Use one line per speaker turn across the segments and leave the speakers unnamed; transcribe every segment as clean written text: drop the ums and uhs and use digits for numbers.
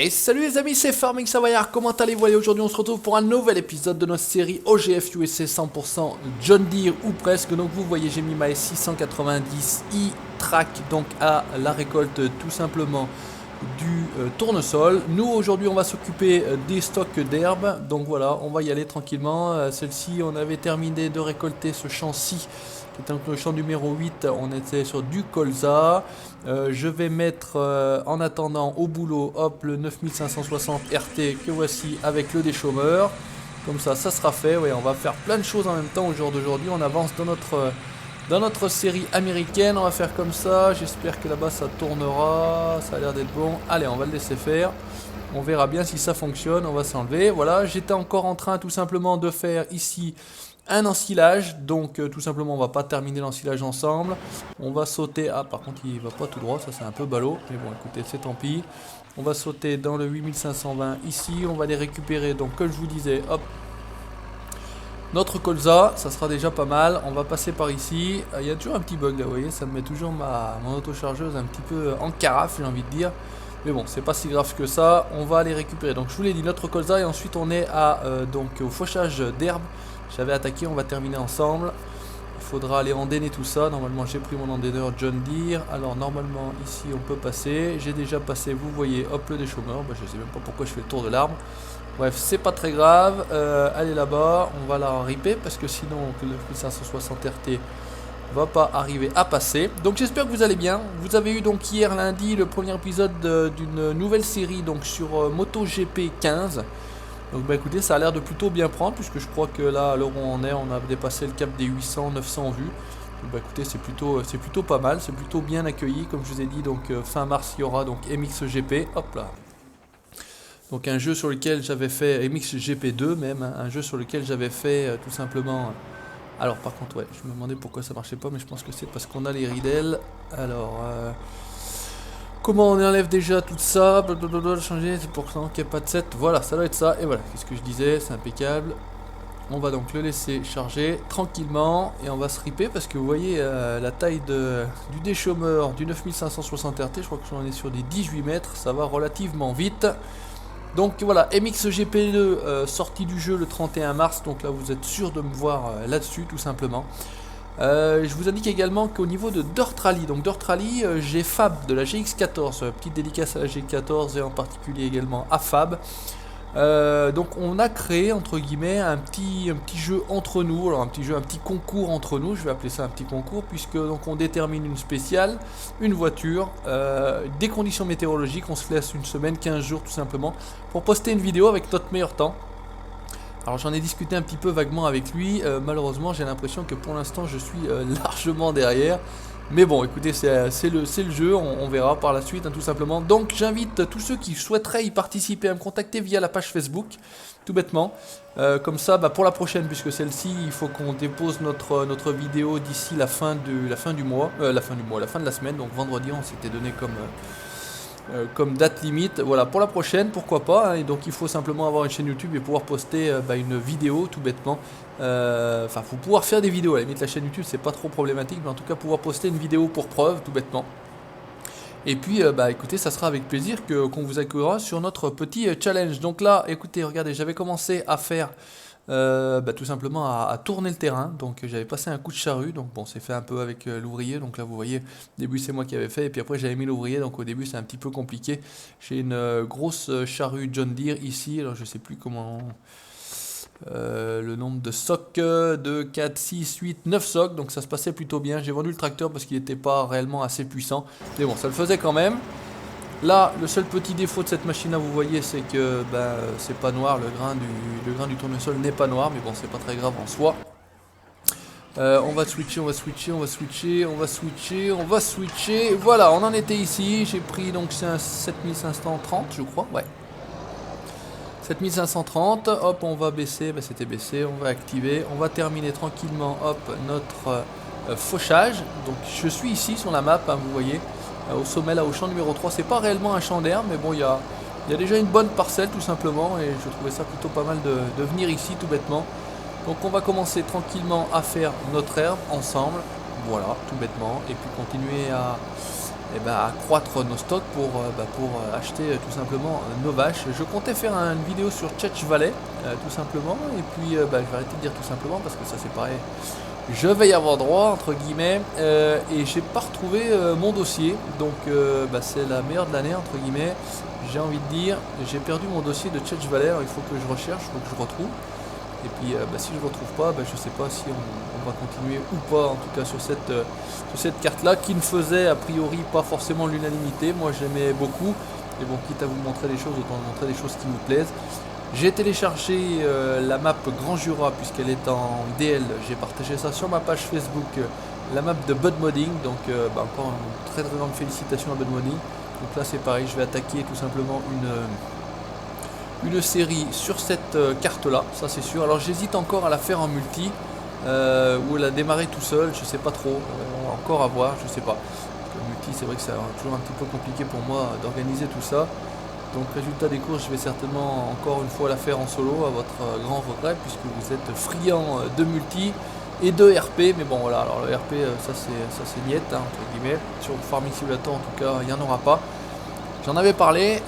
Et salut les amis, c'est Farming Savoyard, comment allez-vous? Allez, aujourd'hui on se retrouve pour un nouvel épisode de notre série OGF USA 100% John Deere ou presque. Donc vous voyez, j'ai mis ma S690 e-track donc à la récolte tout simplement du tournesol. Nous aujourd'hui on va s'occuper des stocks d'herbe. Donc voilà, on va y aller tranquillement. Celle-ci, on avait terminé de récolter ce champ-ci qui est donc le champ numéro 8, on était sur du colza. Je vais mettre en attendant au boulot hop le 9560 RT que voici avec le déchômeur. Comme ça sera fait. Ouais, on va faire plein de choses en même temps au jour d'aujourd'hui. On avance dans notre série américaine. On va faire comme ça. J'espère que là-bas ça tournera. Ça a l'air d'être bon. Allez, on va le laisser faire. On verra bien si ça fonctionne. On va s'enlever. Voilà, j'étais encore en train tout simplement de faire ici un ensilage, donc tout simplement on va pas terminer l'ensilage ensemble. On va sauter, ah par contre il va pas tout droit, ça c'est un peu ballot, mais bon écoutez c'est tant pis. On va sauter dans le 8520 ici, on va les récupérer, donc comme je vous disais, hop, notre colza, ça sera déjà pas mal. On va passer par ici, il y a toujours un petit bug là, vous voyez, ça me met toujours mon autochargeuse un petit peu en carafe, j'ai envie de dire. Mais bon, c'est pas si grave que ça, on va les récupérer. Donc je vous l'ai dit, notre colza, et ensuite on est à donc au fauchage d'herbe. J'avais attaqué, on va terminer ensemble. Il faudra aller endainer tout ça. Normalement, j'ai pris mon endaineur John Deere. Alors, normalement, ici, on peut passer. J'ai déjà passé, vous voyez, hop, le déchômeur. Bah, je sais même pas pourquoi je fais le tour de l'arbre. Bref, c'est pas très grave. Allez là-bas, on va la ripper parce que sinon, le 9560 RT va pas arriver à passer. Donc, j'espère que vous allez bien. Vous avez eu donc hier lundi le premier épisode d'une nouvelle série donc sur MotoGP 15. Donc bah écoutez, ça a l'air de plutôt bien prendre puisque je crois que là à l'heure où on est, on a dépassé le cap des 800-900 vues. Donc bah écoutez, c'est plutôt pas mal, c'est plutôt bien accueilli comme je vous ai dit. Donc fin mars il y aura donc MXGP, hop là. Donc un jeu sur lequel j'avais fait MXGP2 même, hein, un jeu sur lequel j'avais fait tout simplement. Alors par contre ouais, je me demandais pourquoi ça marchait pas, mais je pense que c'est parce qu'on a les ridelles. Alors comment on enlève déjà tout ça, blablabla, changer, c'est pour ça qu'il n'y a pas de set, voilà, ça doit être ça, et voilà, qu'est-ce que je disais, c'est impeccable. On va donc le laisser charger tranquillement, et on va se ripper, parce que vous voyez la taille du déchômeur du 9560 RT, je crois que j'en ai sur des 18 mètres, ça va relativement vite. Donc voilà, MXGP2 sorti du jeu le 31 mars, donc là vous êtes sûr de me voir là-dessus tout simplement. Je vous indique également qu'au niveau de Dirt Rally, donc Dirt Rally, j'ai Fab de la GX14, petite dédicace à la GX14 et en particulier également à Fab. Donc on a créé entre guillemets un petit jeu entre nous, alors un petit concours entre nous, je vais appeler ça un petit concours puisque donc on détermine une spéciale, une voiture, des conditions météorologiques, on se laisse une semaine, 15 jours tout simplement pour poster une vidéo avec notre meilleur temps. Alors j'en ai discuté un petit peu vaguement avec lui, malheureusement j'ai l'impression que pour l'instant je suis largement derrière. Mais bon écoutez c'est le jeu, on verra par la suite hein, tout simplement. Donc j'invite tous ceux qui souhaiteraient y participer à me contacter via la page Facebook, tout bêtement. Comme ça bah, pour la prochaine, puisque celle-ci il faut qu'on dépose notre vidéo d'ici la fin de la fin de la semaine, donc vendredi on s'était donné comme date limite, voilà pour la prochaine pourquoi pas hein, et donc il faut simplement avoir une chaîne YouTube et pouvoir poster une vidéo tout bêtement, enfin faut pouvoir faire des vidéos à la limite, la chaîne YouTube c'est pas trop problématique, mais en tout cas pouvoir poster une vidéo pour preuve tout bêtement. Et puis écoutez, ça sera avec plaisir qu'on vous accueillera sur notre petit challenge. Donc là écoutez, regardez, j'avais commencé à faire tout simplement à tourner le terrain, donc j'avais passé un coup de charrue, donc bon c'est fait un peu avec l'ouvrier, donc là vous voyez au début c'est moi qui avais fait et puis après j'avais mis l'ouvrier, donc au début c'est un petit peu compliqué. J'ai une grosse charrue John Deere ici, alors je sais plus comment le nombre de socs, de 4, 6, 8, 9 socs, donc ça se passait plutôt bien. J'ai vendu le tracteur parce qu'il n'était pas réellement assez puissant, mais bon ça le faisait quand même. Là, le seul petit défaut de cette machine là, vous voyez, c'est que c'est pas noir, le grain du tournesol n'est pas noir, mais bon, c'est pas très grave en soi. On va switcher, voilà, on en était ici, j'ai pris donc c'est un 7530 je crois, ouais. 7530, hop, on va baisser, c'était baissé, on va activer, on va terminer tranquillement, hop, notre fauchage. Donc je suis ici sur la map, hein, vous voyez. Au sommet là au champ numéro 3, c'est pas réellement un champ d'herbe mais bon il y a déjà une bonne parcelle tout simplement et je trouvais ça plutôt pas mal de venir ici tout bêtement. Donc on va commencer tranquillement à faire notre herbe ensemble, voilà tout bêtement, et puis continuer et bah, accroître nos stocks pour acheter tout simplement nos vaches. Je comptais faire une vidéo sur Church Valley tout simplement, et puis je vais arrêter de dire tout simplement parce que ça c'est pareil, je vais y avoir droit entre guillemets, et j'ai pas retrouvé mon dossier, donc c'est la meilleure de l'année entre guillemets, j'ai envie de dire. J'ai perdu mon dossier de Church Valley, alors il faut que je recherche, il faut que je retrouve. Et puis si je ne retrouve pas, je sais pas si on va continuer ou pas, en tout cas sur cette carte là qui ne faisait a priori pas forcément l'unanimité. Moi j'aimais beaucoup, et bon, quitte à vous montrer des choses, autant montrer des choses qui me plaisent. J'ai téléchargé la map Grand Jura puisqu'elle est en DL, j'ai partagé ça sur ma page Facebook, la map de Bud Modding, donc encore une très grande félicitation à Bud Modding. Donc là c'est pareil, je vais attaquer tout simplement une série sur cette carte là, ça c'est sûr. Alors j'hésite encore à la faire en multi ou à la démarrer tout seul, je sais pas trop, encore à voir, je sais pas. Le multi c'est vrai que c'est toujours un petit peu compliqué pour moi d'organiser tout ça. Donc résultat des courses, je vais certainement encore une fois la faire en solo à votre grand regret puisque vous êtes friand de multi et de RP. Mais bon voilà, alors le RP ça c'est niette entre guillemets. Sur Farming Simulator en tout cas il n'y en aura pas. J'en avais parlé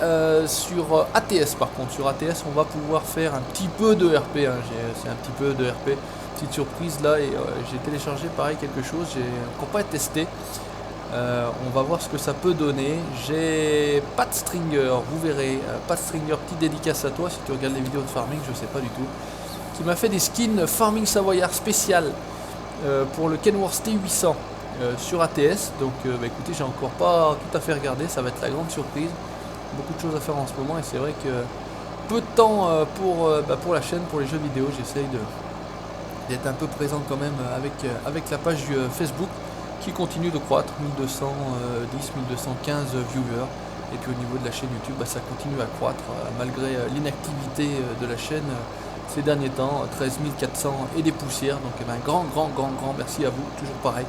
sur ATS par contre. Sur ATS on va pouvoir faire un petit peu de RP, hein. C'est un petit peu de RP. Petite surprise là, et j'ai téléchargé pareil quelque chose, j'ai encore pas testé. On va voir ce que ça peut donner. J'ai Pat Stringer, vous verrez, Pat Stringer, petite dédicace à toi si tu regardes les vidéos de farming, je sais pas du tout, qui m'a fait des skins Farming Savoyard spécial pour le Kenworth T800 sur ATS. Donc écoutez, j'ai encore pas tout à fait regardé, ça va être la grande surprise. Beaucoup de choses à faire en ce moment, et c'est vrai que peu de temps pour la chaîne, pour les jeux vidéo. J'essaye d'être un peu présent quand même avec la page Facebook qui continue de croître, 1210, 1215 viewers. Et puis au niveau de la chaîne YouTube, ça continue à croître malgré l'inactivité de la chaîne ces derniers temps, 13 400 et des poussières. Donc un grand merci à vous, toujours pareil.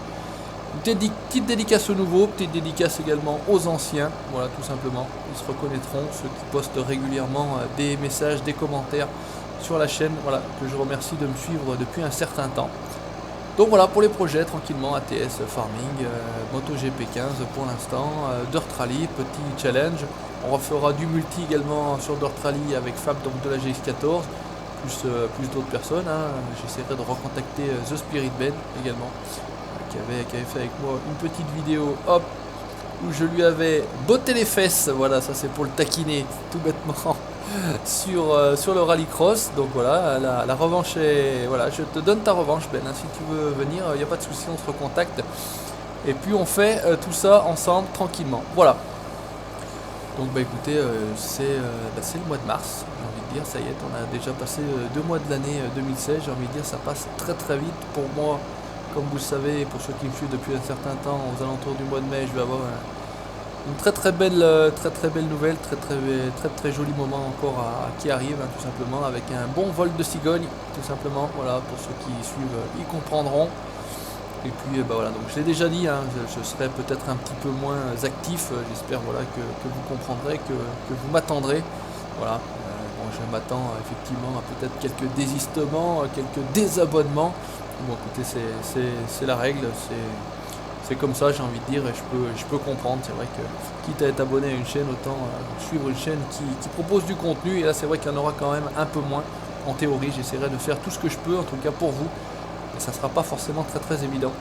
Une petite dédicace aux nouveaux, petite dédicace également aux anciens, voilà tout simplement. Ils se reconnaîtront, ceux qui postent régulièrement des messages, des commentaires sur la chaîne, voilà, que je remercie de me suivre depuis un certain temps. Donc voilà pour les projets, tranquillement, ATS Farming, MotoGP 15 pour l'instant, Dirt Rally, petit challenge. On refera du multi également sur Dirt Rally avec Fab, donc de la GX14, plus d'autres personnes, hein. J'essaierai de recontacter The Spirit Ben également, qui avait fait avec moi une petite vidéo, hop, où je lui avais botté les fesses, voilà, ça c'est pour le taquiner, tout bêtement, sur le rallycross. Donc voilà, la revanche est, voilà, je te donne ta revanche Ben, hein, si tu veux venir, il n'y a pas de souci, on se recontacte, et puis on fait tout ça ensemble, tranquillement, voilà. Donc écoutez, c'est le mois de mars, j'ai envie de dire, ça y est, on a déjà passé 2 mois de l'année 2016, j'ai envie de dire, ça passe très vite pour moi. Comme vous le savez, pour ceux qui me suivent depuis un certain temps, aux alentours du mois de mai, je vais avoir une très belle nouvelle, très joli moment encore qui arrive, hein, tout simplement, avec un bon vol de cigogne, tout simplement. Voilà, pour ceux qui suivent, ils comprendront. Et puis voilà, donc je l'ai déjà dit, hein, je serai peut-être un petit peu moins actif. J'espère voilà que vous comprendrez, que vous m'attendrez. Voilà. Bon, je m'attends effectivement à peut-être quelques désistements, quelques désabonnements. Bon écoutez, c'est la règle, c'est comme ça, j'ai envie de dire, et je peux comprendre. C'est vrai que quitte à être abonné à une chaîne, autant suivre une chaîne qui propose du contenu, et là c'est vrai qu'il y en aura quand même un peu moins. En théorie, j'essaierai de faire tout ce que je peux, en tout cas pour vous, mais ça sera pas forcément très évident.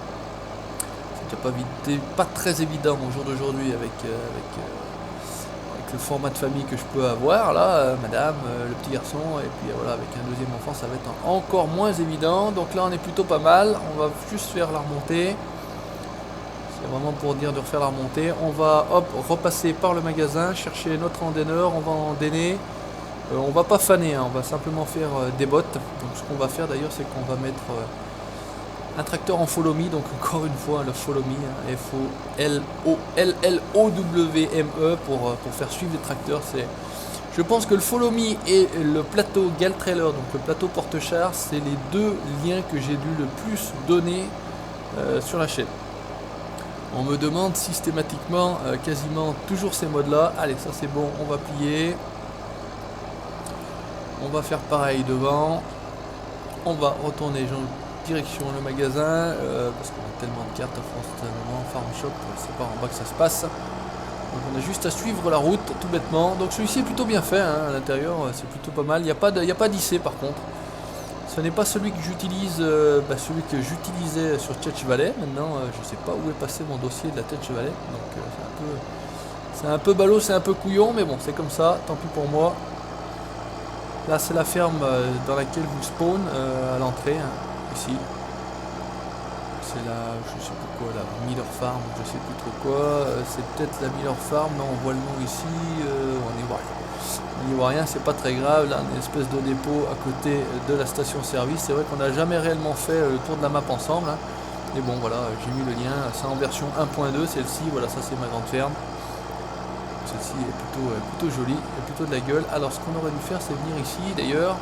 C'est pas très évident au jour d'aujourd'hui avec le format de famille que je peux avoir là, madame, le petit garçon, et puis voilà, avec un deuxième enfant ça va être encore moins évident. Donc là on est plutôt pas mal, on va juste faire la remontée, c'est vraiment pour dire de refaire la remontée. On va repasser par le magasin, chercher notre endaineur, on va endainer, on va pas faner, hein, on va simplement faire des bottes. Donc ce qu'on va faire d'ailleurs, c'est qu'on va mettre un tracteur en follow me, donc encore une fois le follow me, F-O-L-L-O-W-M-E pour faire suivre les tracteurs. Je pense que le follow me et le plateau Gal Trailer, donc le plateau porte-char, c'est les deux liens que j'ai dû le plus donner sur la chaîne. On me demande systématiquement quasiment toujours ces modes là. Allez, ça c'est bon, on va plier, on va faire pareil devant, on va retourner direction le magasin, parce qu'on a tellement de cartes à France tellement, Farm Shop, c'est pas en bas que ça se passe. Donc on a juste à suivre la route tout bêtement. Donc celui-ci est plutôt bien fait, hein, à l'intérieur c'est plutôt pas mal. Il n'y a pas d'IC par contre. Ce n'est pas celui que j'utilise, celui que j'utilisais sur Tetch Valley. Maintenant je sais pas où est passé mon dossier de la Tetch Valley. Donc c'est un peu ballot, c'est un peu couillon, mais bon c'est comme ça, tant pis pour moi. Là c'est la ferme dans laquelle vous spawn à l'entrée, hein, ici. C'est la, je sais plus quoi, la Miller Farm, je sais plus trop quoi. C'est peut-être la Miller Farm, non, on voit le nom ici, on n'y voit rien. On n'y voit rien, c'est pas très grave. Là, on a une espèce de dépôt à côté de la station-service. C'est vrai qu'on n'a jamais réellement fait le tour de la map ensemble. Hein. Mais bon, voilà, j'ai mis le lien. C'est en version 1.2, celle-ci. Voilà, ça c'est ma grande ferme. Celle-ci est plutôt jolie, et plutôt de la gueule. Alors, ce qu'on aurait dû faire, c'est venir ici, d'ailleurs.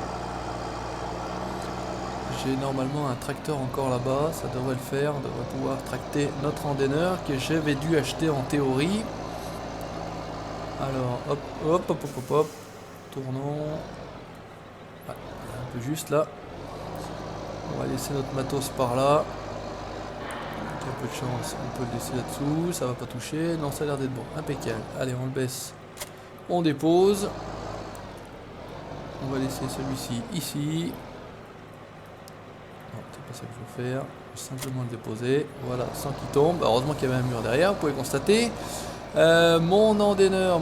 J'ai normalement un tracteur encore là-bas, ça devrait le faire, on devrait pouvoir tracter notre endaineur que j'avais dû acheter en théorie. Alors hop, tournons. Ah, un peu juste là. On va laisser notre matos par là. Avec un peu de chance, on peut le laisser là-dessous, ça va pas toucher. Non, ça a l'air d'être bon, impeccable. Allez, on le baisse, on dépose. On va laisser celui-ci ici. C'est pas ça qu'il faut faire, simplement le déposer, voilà, sans qu'il tombe. Heureusement qu'il y avait un mur derrière, vous pouvez constater. Mon endaineur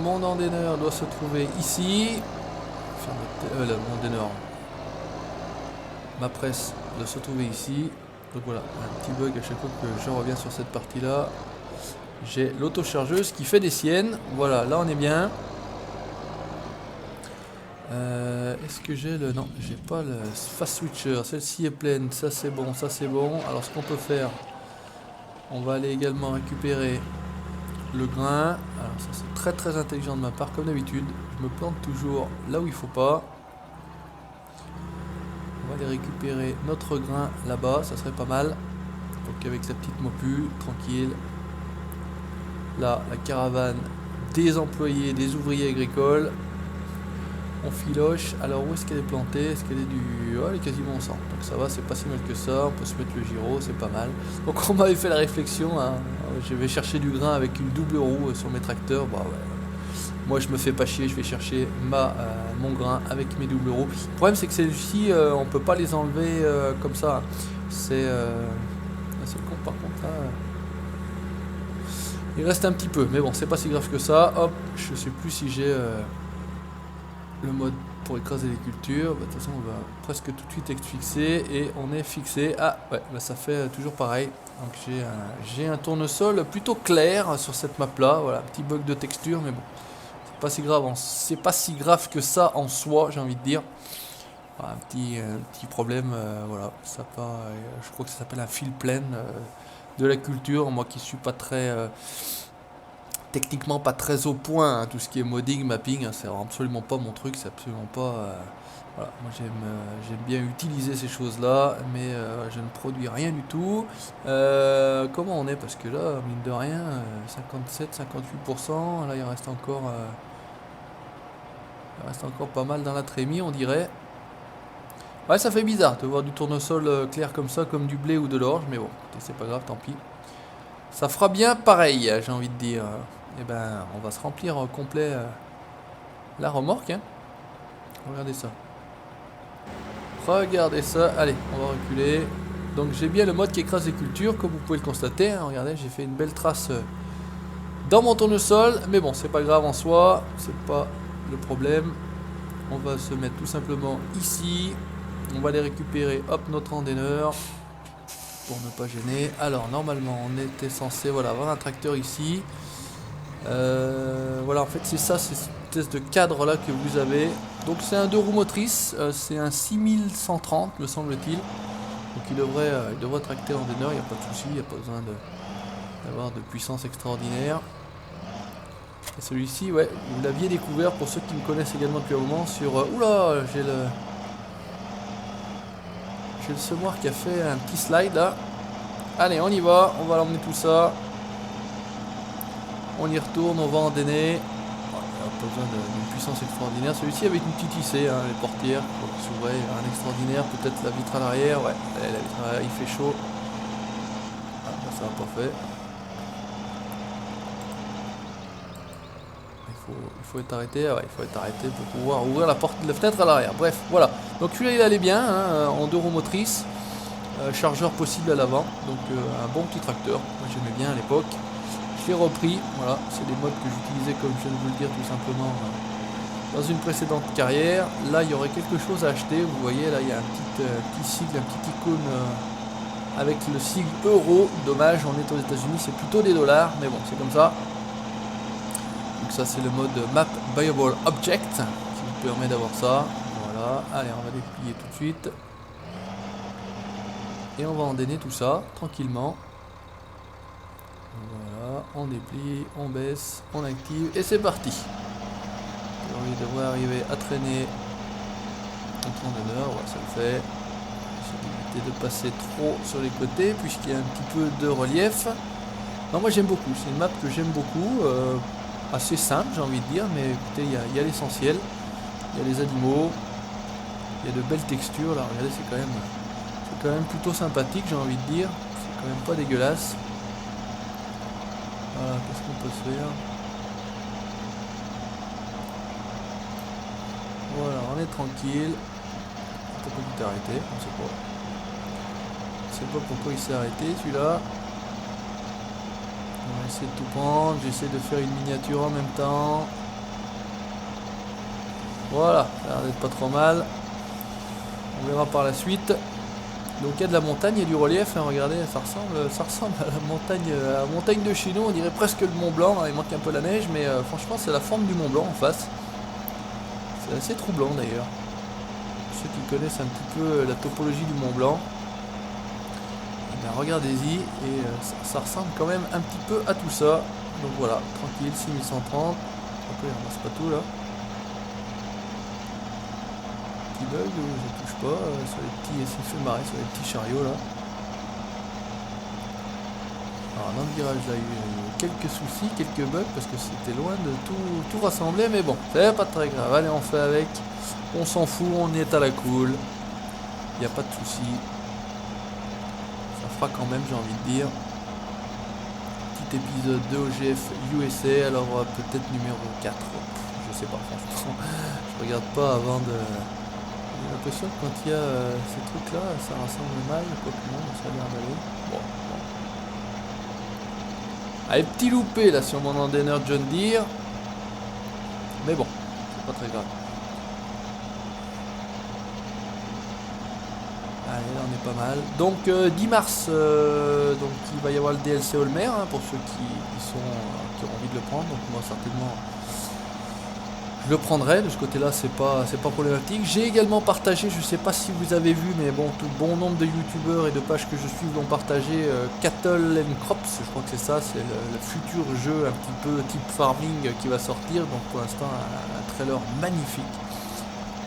doit se trouver ici. Mon endaineur, ma presse doit se trouver ici. Donc voilà, un petit bug à chaque fois que je reviens sur cette partie là. J'ai l'autochargeuse qui fait des siennes. Voilà, là on est bien. Est-ce que j'ai le... Non, j'ai pas le fast switcher. Celle-ci est pleine, ça c'est bon, ça c'est bon. Alors ce qu'on peut faire, on va aller également récupérer le grain. Alors ça c'est très très intelligent de ma part, comme d'habitude. Je me plante toujours là où il faut pas. On va aller récupérer notre grain là-bas, ça serait pas mal. Donc avec sa petite mopu, tranquille. Là, la caravane des employés, des ouvriers agricoles. On filoche. Alors où est-ce qu'elle est plantée? Est-ce qu'elle est du... Oh, elle est quasiment au centre. Donc ça va, c'est pas si mal que ça. On peut se mettre le gyro, c'est pas mal. Donc on m'avait fait la réflexion. Hein. Je vais chercher du grain avec une double roue sur mes tracteurs. Bah, ouais. Moi je me fais pas chier, je vais chercher mon grain avec mes doubles roues. Le problème c'est que celles-ci, on peut pas les enlever comme ça. C'est con par contre. Là. Il reste un petit peu, mais bon, c'est pas si grave que ça. Hop, je sais plus si j'ai... le mode pour écraser les cultures. Bah, de toute façon on va presque tout de suite être fixé et on est fixé. Ah ouais, bah, ça fait toujours pareil. Donc j'ai un tournesol plutôt clair sur cette map là. Voilà, un petit bug de texture, mais bon, c'est pas si grave. C'est pas si grave que ça en soi, j'ai envie de dire. Voilà, un petit problème, voilà. Ça pas, je crois que ça s'appelle un fil plein de la culture. Moi qui suis pas très techniquement pas très au point, hein, tout ce qui est modding, mapping, hein, c'est absolument pas mon truc, c'est absolument pas... voilà, moi j'aime bien utiliser ces choses-là, mais je ne produis rien du tout. Comment on est? Parce que là, mine de rien, 57-58%, là il reste encore pas mal dans la trémie, on dirait. Ouais, ça fait bizarre de voir du tournesol clair comme ça, comme du blé ou de l'orge, mais bon, c'est pas grave, tant pis. Ça fera bien pareil, j'ai envie de dire. Et ben, on va se remplir complet la remorque. Hein. Regardez ça. Regardez ça. Allez, on va reculer. Donc j'ai bien le mode qui écrase les cultures, comme vous pouvez le constater. Hein. Regardez, j'ai fait une belle trace dans mon tournesol. Mais bon, c'est pas grave en soi. C'est pas le problème. On va se mettre tout simplement ici. On va aller récupérer, hop, notre endaineur. Pour ne pas gêner. Alors normalement on était censé avoir un tracteur ici. Voilà, en fait c'est ça, c'est cette espèce de cadre là que vous avez. Donc c'est un 2 roues motrices, c'est un 6130 me semble-t-il. Donc il devrait tracter endaineur, il n'y a pas de souci, il n'y a pas besoin d'avoir de puissance extraordinaire. Et celui-ci, ouais, vous l'aviez découvert pour ceux qui me connaissent également depuis un moment sur... oula, j'ai le semoir qui a fait un petit slide là. Allez, on y va, on va l'emmener tout ça. On y retourne, on va endainer. Hop pas besoin d'une puissance extraordinaire. Celui-ci avec une petite hissée, hein, les portières qui s'ouvraient, un extraordinaire, peut-être la vitre à l'arrière, ouais, la vitre à l'arrière, il fait chaud. Ah, ça n'a pas fait. Il faut être arrêté, ouais, il faut être arrêté pour pouvoir ouvrir la fenêtre à l'arrière. Bref, voilà. Donc celui-là il allait bien, hein, en 2 roues motrices, chargeur possible à l'avant, donc un bon petit tracteur. Moi j'aimais bien à l'époque. Je l'ai repris, voilà, c'est des modes que j'utilisais comme je viens de vous le dire tout simplement dans une précédente carrière. Là il y aurait quelque chose à acheter, vous voyez là il y a un petit sigle, un petit icône avec le sigle euro. Dommage, on est aux États-Unis, c'est plutôt des dollars, mais bon c'est comme ça. Donc ça c'est le mode Map Buyable Object qui vous permet d'avoir ça. Voilà, allez on va déplier tout de suite. Et on va endainer tout ça tranquillement. Voilà, on déplie, on baisse, on active et c'est parti. Il devrait arriver à traîner en temps d'honneur, ouais, ça le fait. J'ai évité de passer trop sur les côtés puisqu'il y a un petit peu de relief. Non, moi j'aime beaucoup, c'est une map que j'aime beaucoup. Assez simple j'ai envie de dire, mais écoutez il y a l'essentiel, il y a les animaux, il y a de belles textures là, regardez c'est quand même plutôt sympathique j'ai envie de dire, c'est quand même pas dégueulasse. Voilà, qu'est-ce qu'on peut se faire? Voilà, on est tranquille. Pourquoi il s'est arrêté? On sait pas. Je sais pas pourquoi il s'est arrêté celui-là. On va essayer de tout prendre, j'essaie de faire une miniature en même temps. Voilà, ça a l'air d'être pas trop mal. On verra par la suite. Donc il y a de la montagne et du relief, hein, regardez, ça ressemble à la montagne de chez nous, on dirait presque le Mont Blanc, hein, il manque un peu la neige, mais franchement c'est la forme du Mont Blanc en face. C'est assez troublant d'ailleurs. Ceux qui connaissent un petit peu la topologie du Mont Blanc. Regardez-y et ça ressemble quand même un petit peu à tout ça. Donc voilà, tranquille, 6130. Après on ramasse pas tout là. Petit bug, je touche pas sur les petits, ça me fait marrer sur les petits chariots là. Alors dans le virage là il y a eu quelques soucis, quelques bugs parce que c'était loin de tout rassembler, mais bon, c'est pas très grave. Allez on fait avec, on s'en fout, on est à la cool. Il n'y a pas de soucis. Fera quand même j'ai envie de dire. Petit épisode de OGF USA, alors peut-être numéro 4, je sais pas franchement, je regarde pas avant de... J'ai l'impression que quand il y a ces trucs là ça rassemble mal, quoi que non, ça a l'air d'aller. Bon. Allez, petit loupé là sur mon endaineur John Deere, mais bon, c'est pas très grave. Allez, là on est pas mal. Donc 10 mars, donc il va y avoir le DLC Olmer, hein, pour ceux qui ont envie de le prendre. Donc moi certainement je le prendrai. De ce côté-là c'est pas problématique. J'ai également partagé, je sais pas si vous avez vu, mais bon, tout bon nombre de youtubeurs et de pages que je suis l'ont partagé, Cattle and Crops, je crois que c'est ça, c'est le futur jeu un petit peu type farming qui va sortir. Donc pour l'instant un trailer magnifique.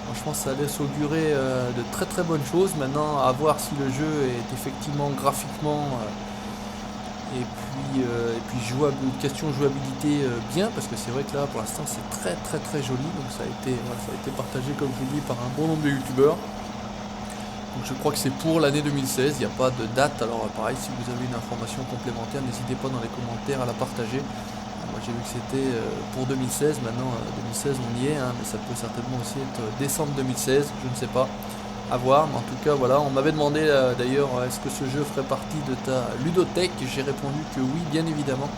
Franchement ça laisse augurer de très bonnes choses. Maintenant à voir si le jeu est effectivement graphiquement et puis question jouabilité bien, parce que c'est vrai que là pour l'instant c'est très joli. Donc ça a été partagé comme je vous dis par un bon nombre de youtubeurs. Donc je crois que c'est pour l'année 2016, il n'y a pas de date. Alors pareil, si vous avez une information complémentaire, n'hésitez pas dans les commentaires à la partager. Moi j'ai vu que c'était pour 2016, maintenant 2016 on y est, hein, mais ça peut certainement aussi être décembre 2016, je ne sais pas, à voir. Mais en tout cas voilà, on m'avait demandé d'ailleurs est-ce que ce jeu ferait partie de ta ludothèque, j'ai répondu que oui bien évidemment.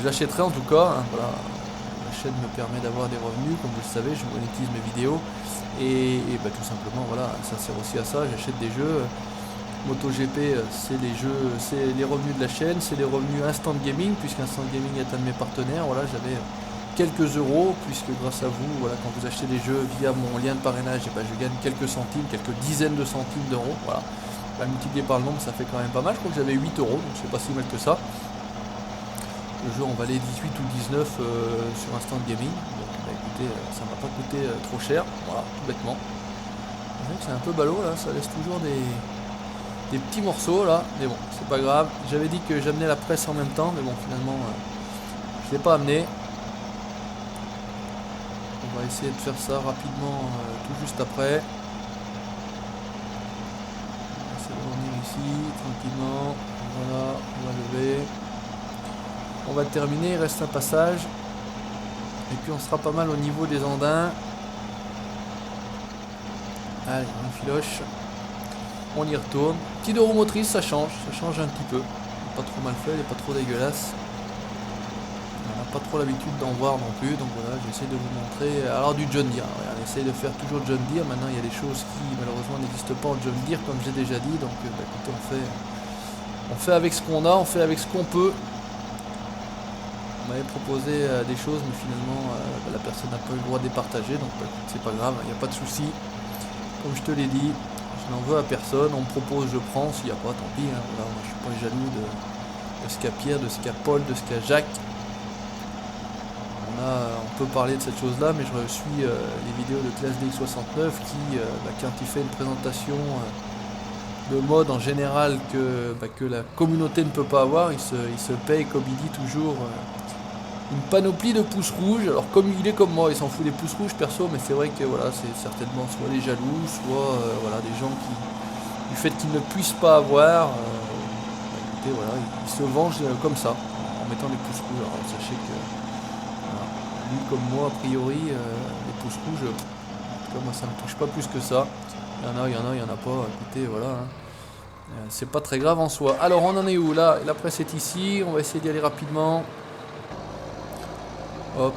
Je l'achèterai en tout cas, hein, voilà. La chaîne me permet d'avoir des revenus, comme vous le savez, je monétise mes vidéos et bah, tout simplement voilà, ça sert aussi à ça, j'achète des jeux. MotoGP, c'est les jeux, c'est les revenus de la chaîne, c'est les revenus Instant Gaming, puisqu'Instant Gaming est un de mes partenaires. Voilà, j'avais quelques euros, puisque grâce à vous, voilà, quand vous achetez des jeux via mon lien de parrainage, et ben, je gagne quelques centimes, quelques dizaines de centimes d'euros. Voilà, bah, multiplié par le nombre, ça fait quand même pas mal. Je crois que j'avais 8 euros, donc c'est pas si mal que ça. Le jeu en valait 18 ou 19 sur Instant Gaming, donc bah, écoutez, ça m'a pas coûté trop cher, voilà, tout bêtement. C'est un peu ballot là, ça laisse toujours des petits morceaux là, mais bon, c'est pas grave. J'avais dit que j'amenais la presse en même temps, mais bon, finalement, je l'ai pas amené. On va essayer de faire ça rapidement tout juste après. On va essayer de revenir ici tranquillement. Voilà, on va lever. On va terminer, il reste un passage. Et puis on sera pas mal au niveau des andins. Allez, on filoche. On y retourne. Petit deux roues motrices, ça change un petit peu. Pas trop mal fait, il n'est pas trop dégueulasse. On n'a pas trop l'habitude d'en voir non plus, donc voilà, j'essaie de vous montrer. Alors du John Deere, on essaye de faire toujours John Deere. Maintenant il y a des choses qui malheureusement n'existent pas en John Deere, comme j'ai déjà dit. Donc écoutez, on fait avec ce qu'on a, on fait avec ce qu'on peut. On m'avait proposé des choses, mais finalement la personne n'a pas eu le droit de les partager, donc c'est pas grave, il n'y a pas de souci. Comme je te l'ai dit, je n'en veux à personne, on me propose, je prends, s'il n'y a pas, tant pis, hein, voilà, moi je suis pas jaloux de ce qu'a Pierre, de ce qu'a Paul, de ce qu'a Jacques. On peut parler de cette chose-là, mais je suis les vidéos de Classe DX69 qui, quand il fait une présentation de mode en général que la communauté ne peut pas avoir, il se paye, comme il dit toujours, une panoplie de pouces rouges. Alors comme il est comme moi, il s'en fout des pouces rouges perso, mais c'est vrai que voilà, c'est certainement soit les jaloux, soit voilà, des gens qui, du fait qu'ils ne puissent pas avoir, écoutez, voilà, ils se vengent comme ça, en mettant des pouces rouges. Alors sachez que voilà, lui comme moi, a priori, les pouces rouges, en tout cas moi ça ne me touche pas plus que ça. Il y en a, il y en a pas, écoutez, voilà. C'est pas très grave en soi. Alors on en est où là? La presse est ici, on va essayer d'y aller rapidement. Hop,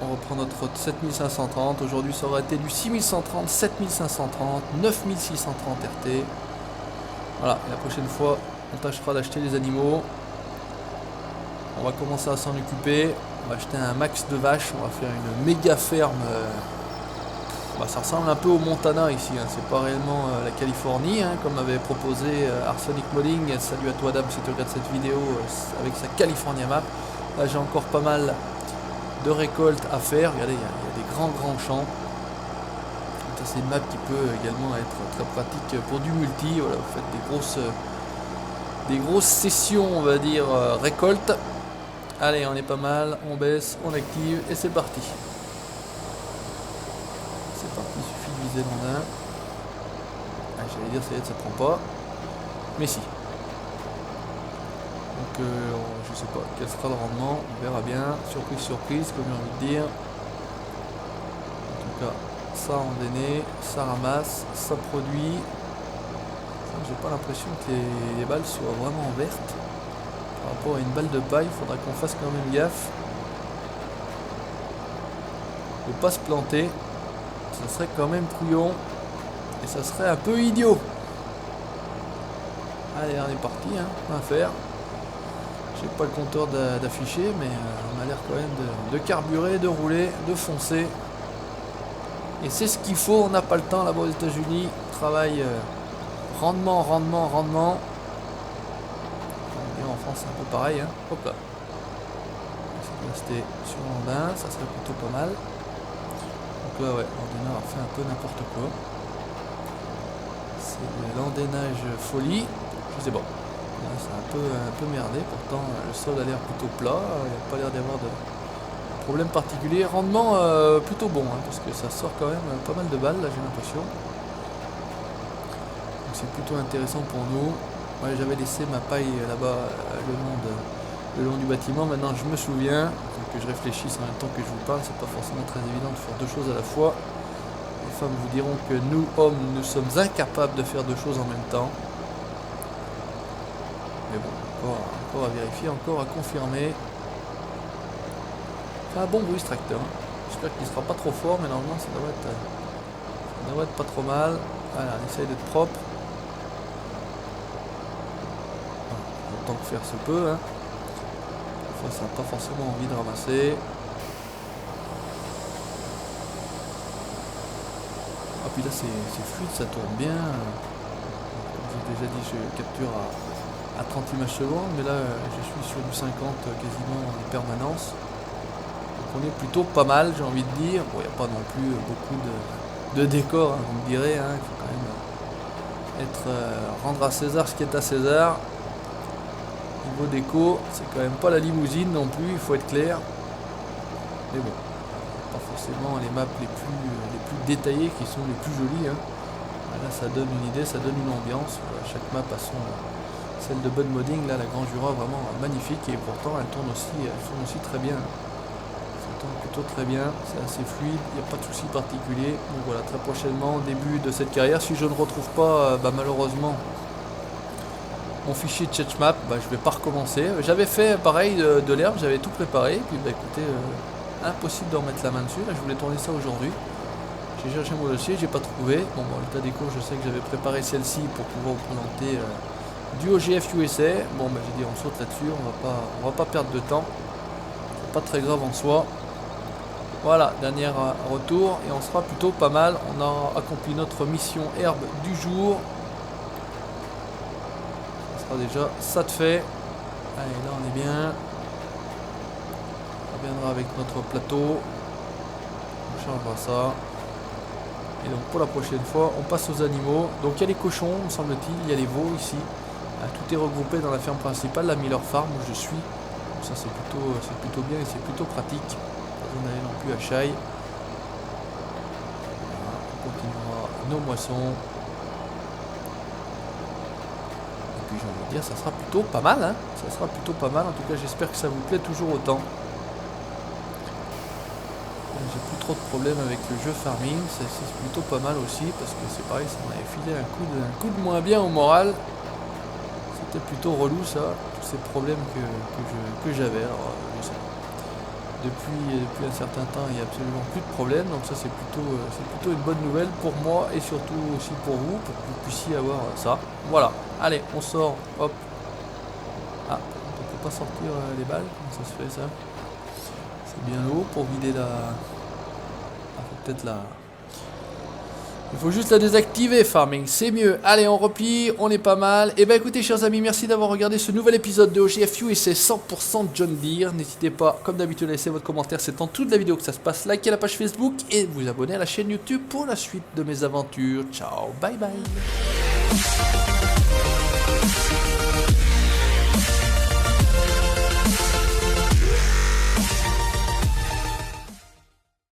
on reprend notre route 7530. Aujourd'hui ça aurait été du 6130, 7530, 9630 RT. Voilà, et la prochaine fois on tâchera d'acheter les animaux. On va commencer à s'en occuper. On va acheter un max de vaches, on va faire une méga ferme. Ça ressemble un peu au Montana ici, hein. C'est pas réellement la Californie, hein, comme avait proposé Arsenic Modding. Salut à toi Dame si tu regardes cette vidéo avec sa California Map. Là j'ai encore pas mal de récoltes à faire. Regardez, il y a des grands champs. C'est une map qui peut également être très pratique pour du multi. Voilà, vous faites des grosses sessions, on va dire, récolte. Allez, on est pas mal, on baisse, on active et c'est parti. C'est parti, il suffit de viser l'andin. Ah, j'allais dire ça prend pas, mais si. Donc je sais pas quel sera le rendement, on verra bien. Surprise, comme j'ai envie de dire. En tout cas, ça endainé, ça ramasse, ça produit. J'ai pas l'impression que les balles soient vraiment vertes. Par rapport à une balle de paille, il faudra qu'on fasse quand même gaffe. De pas se planter. Ça serait quand même couillon. Et ça serait un peu idiot. Allez, on est parti, hein, on va faire. J'ai pas le compteur d'afficher, mais on a l'air quand même de carburer, de rouler, de foncer. Et c'est ce qu'il faut, on n'a pas le temps là-bas aux États-Unis. Travail rendement. Et en France c'est un peu pareil, hein. Hop là. On va rester sur l'andin, ça serait plutôt pas mal. Donc là ouais, l'andennage a fait un peu n'importe quoi. C'est l'endainage folie. Je sais pas. C'est un peu merdé, pourtant le sol a l'air plutôt plat, il n'y a pas l'air d'avoir de problème particulier. Rendement plutôt bon, hein, parce que ça sort quand même pas mal de balles, là j'ai l'impression. Donc c'est plutôt intéressant pour nous. Ouais, j'avais laissé ma paille là-bas le long du bâtiment, maintenant je me souviens, que je réfléchisse en même temps que je vous parle, c'est pas forcément très évident de faire deux choses à la fois. Les femmes vous diront que nous, hommes, nous sommes incapables de faire deux choses en même temps. Mais bon, encore à vérifier, encore à confirmer. C'est un bon bruit ce tracteur. Hein. J'espère qu'il ne sera pas trop fort, mais normalement ça devrait être pas trop mal. Voilà, on essaye d'être propre. Autant que faire se peut. Hein. Enfin, ça n'a pas forcément envie de ramasser. Ah puis là c'est fluide, ça tourne bien. Comme j'ai déjà dit, je capture à 30 images secondes, mais là je suis sur du 50 quasiment en permanence. Donc on est plutôt pas mal, j'ai envie de dire. Bon, il n'y a pas non plus beaucoup de décors, hein, vous me direz, hein. Il faut quand même rendre à César ce qui est à César. Niveau déco, c'est quand même pas la limousine non plus, il faut être clair. Mais bon, pas pas forcément les maps les plus détaillées qui sont les plus jolies. Hein. Là ça donne une idée, ça donne une ambiance. Voilà, chaque map a son... Celle de Bud Modding, là, la Grand Jura, vraiment magnifique. Et pourtant elle tourne aussi très bien. Elle tourne plutôt très bien, c'est assez fluide, il n'y a pas de souci particulier. Donc voilà, très prochainement, début de cette carrière. Si je ne retrouve pas, malheureusement, mon fichier de Chechmap, je vais pas recommencer. J'avais fait pareil de l'herbe, j'avais tout préparé. Puis écoutez, impossible de remettre la main dessus. Là, je voulais tourner ça aujourd'hui. J'ai cherché mon dossier, j'ai pas trouvé. Bon, l'état des cours, je sais que j'avais préparé celle-ci pour pouvoir vous présenter du OGF USA. Bon, j'ai dit on saute là-dessus, on va pas perdre de temps. C'est pas très grave en soi. Voilà, dernier retour et on sera plutôt pas mal. On a accompli notre mission herbe du jour. Ça sera déjà ça de fait. Allez, là on est bien. On reviendra avec notre plateau. On changera ça. Et donc pour la prochaine fois, on passe aux animaux. Donc il y a les cochons, me semble-t-il, il y a les veaux ici. Tout est regroupé dans la ferme principale, la Miller Farm où je suis. Donc ça c'est plutôt bien et c'est plutôt pratique. Pas besoin d'aller non plus à Chaille. Voilà, on continuera nos moissons. Et puis j'ai envie de dire, ça sera plutôt pas mal. Hein, ça sera plutôt pas mal. En tout cas, j'espère que ça vous plaît toujours autant. J'ai plus trop de problèmes avec le jeu farming, c'est plutôt pas mal aussi parce que c'est pareil, ça m'avait filé un coup de moins bien au moral. C'était plutôt relou ça, tous ces problèmes que j'avais. Alors depuis un certain temps il n'y a absolument plus de problème, donc ça c'est plutôt une bonne nouvelle pour moi et surtout aussi pour vous que vous puissiez avoir ça. Voilà, allez on sort, hop. Ah, on peut pas sortir les balles, comment ça se fait ça? C'est bien haut pour vider la... peut-être la... Il faut juste la désactiver, farming, c'est mieux. Allez, on replie, on est pas mal. Et écoutez, chers amis, merci d'avoir regardé ce nouvel épisode de OGF USA 100% John Deere. N'hésitez pas, comme d'habitude, à laisser votre commentaire, c'est en toute la vidéo que ça se passe. Likez la page Facebook et vous abonner à la chaîne YouTube pour la suite de mes aventures. Ciao, bye bye.